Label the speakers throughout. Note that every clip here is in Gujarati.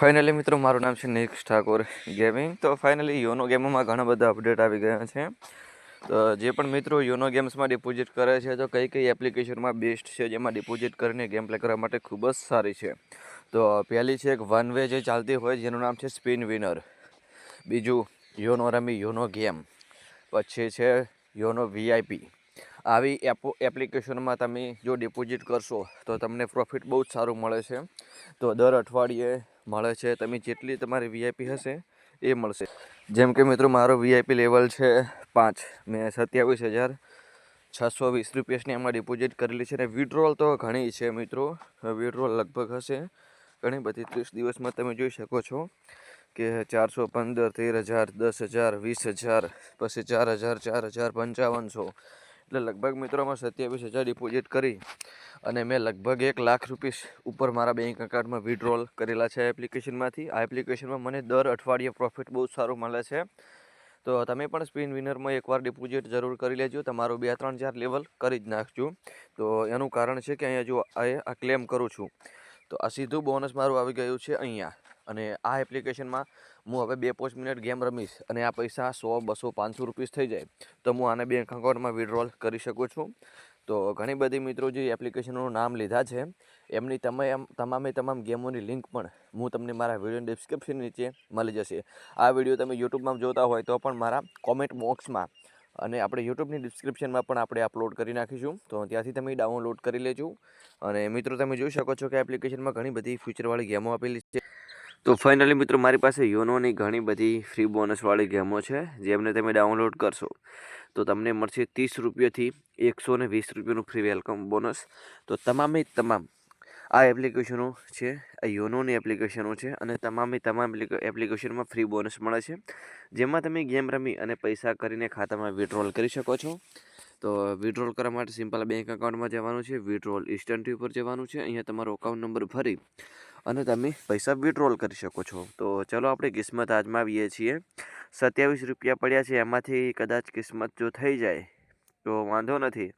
Speaker 1: ફાઇનલી મિત્રો મારું નામ છે નિક્સ ઠાકોર ગેમિંગ. તો ફાઇનલી યોનો ગેમમાં ઘણા બધા અપડેટ આવી ગયા છે. તો જે પણ મિત્રો યોનો ગેમ્સમાં ડિપોઝિટ કરે છે તો કઈ કઈ એપ્લિકેશનમાં બેસ્ટ છે જેમાં ડિપોઝિટ કરીને ગેમ પ્લે કરવા માટે ખૂબ જ સારી છે. તો પહેલી છે એક વન વે જે ચાલતી હોય જેનું નામ છે સ્પિન વિનર. બીજું યોનો રમી યોનો ગેમ. પછી છે યોનો વીઆઈપી. આવી એપ્લિકેશનમાં તમે જો ડિપોઝિટ કરશો તો તમને પ્રોફિટ બહુ જ સારું મળે છે. તો દર અઠવાડિયે મળે છે. તમે જેટલી તમારી વીઆઈપી હશે એ મળશે. જેમ કે મિત્રો મારો વીઆઈપી લેવલ છે 5. મેં 27,620 એમાં ડિપોઝિટ કરેલી છે. અને વિડ્રોલ તો ઘણી છે મિત્રો. વિડ્રોલ લગભગ હશે ઘણી બધી 30 દિવસમાં તમે જોઈ શકો છો કે 415, 13,000, 10,000, 20,000, પછી 4,000, 4,000, 5500. એટલે લગભગ મિત્રોમાં 27,000 ડિપોઝિટ કરી અને મેં લગભગ 1 લાખ રૂપિયા ઉપર મારા બેંક એકાઉન્ટમાં વિડ્રોલ કરેલા છે એપ્લિકેશનમાંથી. આ એપ્લિકેશનમાં મને દર અઠવાડિયે પ્રોફિટ બહુ સારું મળે છે. તો તમે પણ સ્પિન વિનરમાં એકવાર ડિપોઝિટ જરૂર કરી લેજો. તમારું 2, 3, 4 લેવલ કરી જ નાખજો. તો એનું કારણ છે કે અહીંયા જો આ ક્લેમ કરું છું તો આ સીધું બોનસ મારું આવી ગયું છે અહીંયા. અને આ એપ્લિકેશનમાં હું હવે 2-5 મિનિટ ગેમ રમીશ અને આ પૈસા 100, 200, 500 રૂપિયા થઈ જાય તો હું આને બેંક એકાઉન્ટમાં વિડ્રોલ કરી શકું છું. તો ઘણી બધી મિત્રો જે એપ્લિકેશનોનું નામ લીધા છે એમની તમામ ગેમોની લિંક પણ હું તમને મારા વિડીયો ડિસ્ક્રિપ્શન નીચે મળી જશે. આ વિડીયો તમે યુટ્યુબમાં જોતા હોય તો પણ મારા કોમેન્ટ બોક્સમાં અને આપણે યુટ્યુબની ડિસ્ક્રિપ્શનમાં પણ આપણે અપલોડ કરી નાખીશું. તો ત્યાંથી તમે ડાઉનલોડ કરી લેજો. અને મિત્રો તમે જોઈ શકો છો કે એપ્લિકેશનમાં ઘણી બધી ફ્યુચરવાળી ગેમો આપેલી છે. તો ફાઇનલી મિત્રો મારી પાસે યોનોની ઘણી બધી ફ્રી બોનસવાળી ગેમો છે જેમને તમે ડાઉનલોડ કરશો તો તમને મળશે 30 રૂપિયાથી 120 રૂપિયાનું ફ્રી વેલકમ બોનસ. તો તમામ આ એપ્લિકેશનો છે, આ યોનોની એપ્લિકેશનો છે અને તમામ એપ્લિકેશનમાં ફ્રી બોનસ મળે છે જેમાં તમે ગેમ રમી અને પૈસા કરીને ખાતામાં વિડ્રોલ કરી શકો છો. તો વિડ્રોલ કરવા માટે સિમ્પલ બેંક એકાઉન્ટમાં જવાનું છે, વિડ્રોલ ઇન્સ્ટન્ટ ઉપર જવાનું છે. અહીંયા તમારો અકાઉન્ટ નંબર ભરી અને તમે પૈસા વિડ્રોલ કરી શકો છો. તો ચલો આપણે કિસ્મત આજમાવીએ છીએ. 27 રૂપિયા પડ્યા છે, એમાંથી કદાચ કિસ્મત જો થઈ જાય તો વાંધો નથી.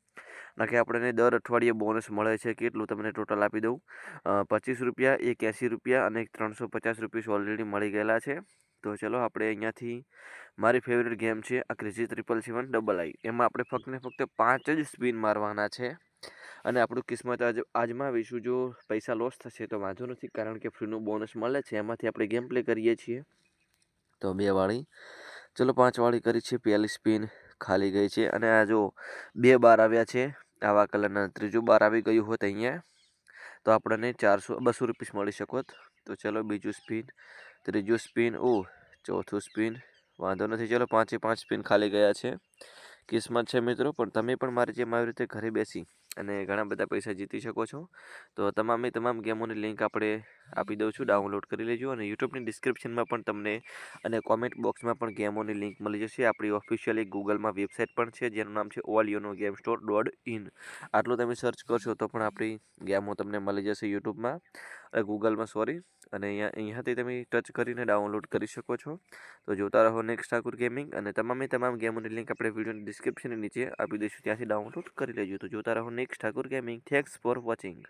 Speaker 1: નાખે આપણને દર અઠવાડિયે બોનસ મળે છે. કેટલું તમને ટોટલ આપી દઉં, 25 રૂપિયા, 81 રૂપિયા અને 350 રૂપિયા ઓલરેડી મળી ગયેલા છે. તો ચલો આપણે અહીંયાથી મારી ફેવરેટ ગેમ છે આ ક્રેઝી 777 એમાં આપણે ફક્ત ને ફક્ત 5 જ સ્પિન મારવાના છે અને આપણું કિસ્મત આજમાવીશું. જો પૈસા લોસ થશે તો વાંધો નથી, કારણ કે ફ્રીનું બોનસ મળે છે એમાંથી આપણે ગેમ પ્લે કરીએ છીએ. તો 2 વાળી, ચલો 5 વાળી કરી છે. પહેલી સ્પિન ખાલી ગઈ છે અને આ જો 2 બાર આવ્યા છે આવા કલરના. ત્રીજું બાર આવી ગયું હોત અહીંયા તો આપણને 200 રૂપિયા મળી શકત. તો ચલો બીજું સ્પિન, ત્રીજું સ્પિન, ચોથું સ્પિન, વાંધો નથી. ચલો 5 સ્પિન ખાલી ગયા છે. કિસ્મત છે મિત્રો, પણ તમે પણ મારી જેમ આવી રીતે ઘરે બેસી અને ઘણા બધા પૈસા જીતી શકો છો. તો તમામ ગેમોની લિંક આપણે આપી દઉં છું, ડાઉનલોડ કરી લેજો. અને યુટ્યુબની ડિસ્ક્રિપ્શનમાં પણ તમને અને કોમેન્ટ બોક્સમાં પણ ગેમોની લિંક મળી જશે. આપણી ઓફિશિયલી ગૂગલમાં વેબસાઇટ પણ છે જેનું નામ છે allyonogamestore.in. આટલું તમે સર્ચ કરશો તો પણ આપણી ગેમો તમને મળી જશે યુટ્યુબમાં, ગૂગલમાં સોરી. અને અહીંયાથી તમે ટચ કરીને ડાઉનલોડ કરી શકો છો. તો જોતા રહો નેક્સ્ટ ઠાકુર ગેમિંગ. અને તમામ ગેમોની લિંક આપણે વિડીયોની ડિસ્ક્રિપ્શનની નીચે આપી દઈશું, ત્યાંથી ડાઉનલોડ કરી લેજો. તો જોતા રહો next Thakur gaming. Thanks for watching.